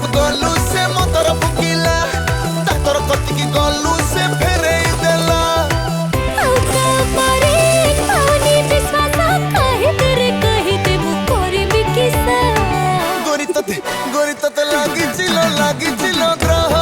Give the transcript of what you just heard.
तरफ गलू से मो तरफ गिला तातर कति की गलू से फेरे देला औका परे पानी विश्वास काहे तेरे कहि देबु कोरी भी किसा गोरी तते लागी चिलो ग्रह